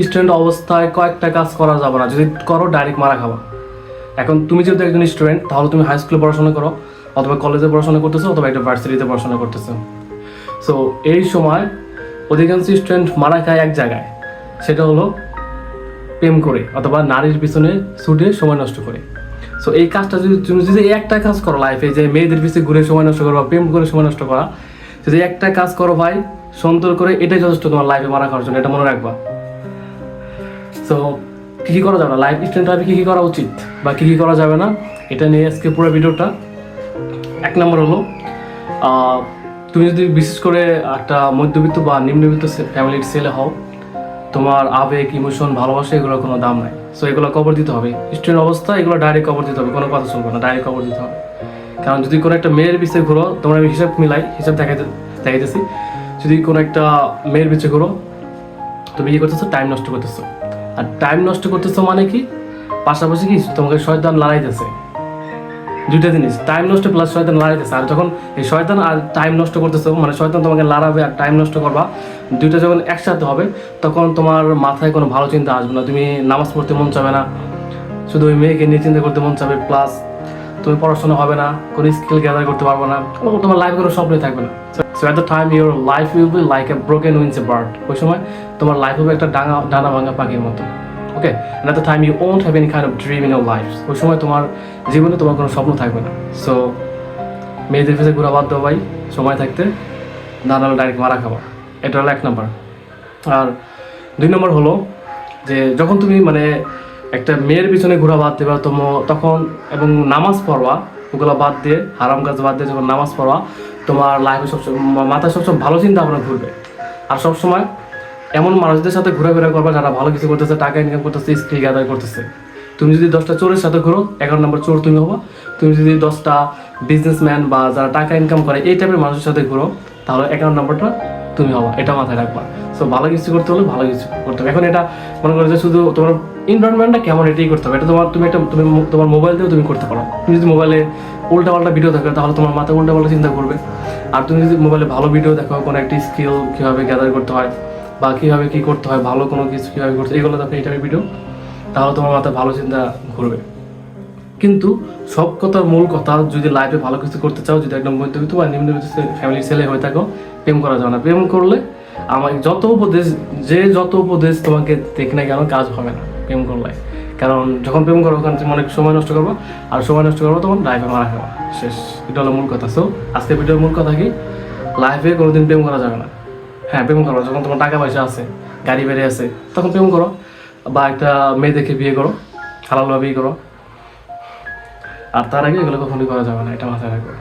Student অবস্থায় কয়েকটা কাজ করা যাবে না, যদি করো ডাইরেক্ট মারা খাবা। এখন তুমি যেহেতু একজন স্টুডেন্ট, তাহলে তুমি হাই স্কুলে পড়াশোনা করো, অথবা কলেজে পড়াশোনা করতেছো, অথবা একটা ভার্সিটিতে পড়াশোনা করতেছো। সো এই সময় অধিকাংশ স্টুডেন্ট মারা খায় এক জায়গায়, সেটা হলো প্রেম করে অথবা নারীর পিছনে ছুটে সময় নষ্ট করে। সো এই কাজটা তুমি যদি একটা কাজ করো লাইফে, যে মেয়েদের পিছনে ঘুরে সময় নষ্ট করো বা প্রেম করে সময় নষ্ট করা, যদি একটা কাজ করো ভাই সুন্দর করে, এটাই যথেষ্ট তোমার লাইফে মারা খাওয়ার জন্য, এটা মনে রাখবা। সো কী কী করা যাবে না, লাইফ স্টুডেন্ট লাইফে কী কী করা উচিত বা কী কী করা যাবে না, এটা নিয়ে আজকে পুরো ভিডিওটা। এক নম্বর হলো, তুমি যদি বিশেষ করে একটা মধ্যবিত্ত বা নিম্নবিত্ত ফ্যামিলির ছেলে হও, তোমার আবেগ, ইমোশন, ভালোবাসা এগুলোর কোনো দাম নাই। সো এগুলো কবর দিতে হবে। স্টুডেন্ট অবস্থা এগুলো ডাইরেক্ট কবর দিতে হবে, কোনো কথা শুনবো না, ডাইরেক্ট কবর দিতে হবে। কারণ যদি কোনো একটা মেয়ের পিছিয়ে ঘুরো, তোমার আমি হিসাব দেখাইতেছি, যদি কোনো একটা মেয়ের পিছিয়ে ঘুরো, তুমি কি করতেছো, টাইম নষ্ট করতেছো। আর টাইম নষ্ট করতেছো মানে কি, পাশাপাশি কি তোমাকে শয়তান লড়াইতেছে। দুইটা জিনিস, টাইম নষ্ট প্লাস শয়তান লড়াইতেছে। আর যখন এই শয়তান আর টাইম নষ্ট করতেছো, মানে শয়তান তোমাকে লড়াবে আর টাইম নষ্ট করবা, দুইটা যখন একসাথে হবে, তখন তোমার মাথায় কোনো ভালো চিন্তা আসবে না। তুমি নামাজ পড়তে মন চাবে না, শুধু ওই মেয়েকে নিয়ে চিন্তা করতে মন চাবে, প্লাস তুমি পড়াশোনা হবে না, কোনো স্কিল গ্যাদার করতে পারবে না, তোমার লাইফে কোনো স্বপ্নই থাকবে না। So at the time your life will be like a broken wings a bird. ওই সময় তোমার লাইফ হবে একটা ডানা ভাঙা পাখির মতো। Okay, at the time you won't have any kind of dream in your life. ওই সময় তোমার জীবনে তোমার কোনো স্বপ্ন থাকবে না। সো মেয়েদের পিছিয়ে ঘোরা বাদ দাও ভাই, সময় থাকতে, দাঁড়ালে ডাইরেক্ট মারা খাবা। এটা হলো এক নম্বর। আর দুই নম্বর হলো যে, যখন তুমি মানে একটা মেয়ের পিছনে ঘোরা বাদ দেবা তখন, এবং নামাজ পড়বা, ওগুলো বাদ দিয়ে, হারাম কাজ বাদ দিয়ে যখন নামাজ পড়বা, তোমার লাইফে সবসময় মাথায় সবসময় ভালো চিন্তা ভাবনা ঘুরবে। আর সবসময় এমন মানুষদের সাথে ঘোরাফেরা করবা যারা ভালো কিছু করতেছে, টাকা ইনকাম করতেছে, স্কিল গ্যাদার করতেছে। তুমি যদি 10টা চোরের সাথে ঘুরো, 11 নম্বর চোর তুমি হবা। তুমি যদি 10টা বিজনেসম্যান বা যারা টাকা ইনকাম করে এই টাইপের মানুষের সাথে ঘুরো, তাহলে 11 নম্বরটা তুমি হবা। এটা মাথায় রাখবা। সো ভালো কিছু করতে হলে ভালো কিছু করতে হবে। এখন এটা মনে করো যে শুধু তোমার এনভায়রনমেন্টটা কেমন এটাই করতে হবে, এটা তুমি তোমার মোবাইল দিয়েও তুমি করতে পারো। তুমি যদি মোবাইলে উল্টাপাল্টা ভিডিও দেখো, তাহলে তোমার মাথায় উল্টাপাল্টা চিন্তা করবে। আর তুমি যদি মোবাইলে ভালো ভিডিও দেখো, কোনো একটা স্কিল কীভাবে গ্যাদার করতে হয় বা কীভাবে কী করতে হয়, ভালো কোনো কিছু কীভাবে করতে হয়, এগুলো দেখো এই টাইপের ভিডিও, তাহলে তোমার মাথায় ভালো চিন্তা ঘুরবে। কিন্তু সব কথার মূল কথা, যদি লাইফে ভালো কিছু করতে চাও, যদি একদম মধ্যবিত্ত বা নিম্নবিত্ত ফ্যামিলির ছেলে হয়ে থাকো, প্রেম করা যাবে না। প্রেম করলে আমার যত উপদেশ তোমাকে দেখ না কেন, কাজ হবে না প্রেম করলে। কারণ যখন প্রেম করো, ওখানে তুমি অনেক সময় নষ্ট করবো, আর সময় নষ্ট করবো তোমার লাইফে মারা খাওয়া শেষ। এটা হলো মূল কথা। সো আজকে ভিডিওর মূল কথা কি, লাইফে কোনোদিন প্রেম করা যাবে না। হ্যাঁ, প্রেম করো যখন তোমার টাকা পয়সা আছে, গাড়ি বেড়ে আছে, তখন প্রেম করো, বা একটা মেয়ে দেখে বিয়ে করো, হালালভাবে বিয়ে করো। আর তার আগে এগুলো কখনোই করা যাবে না, এটা মাথায় রাখবো।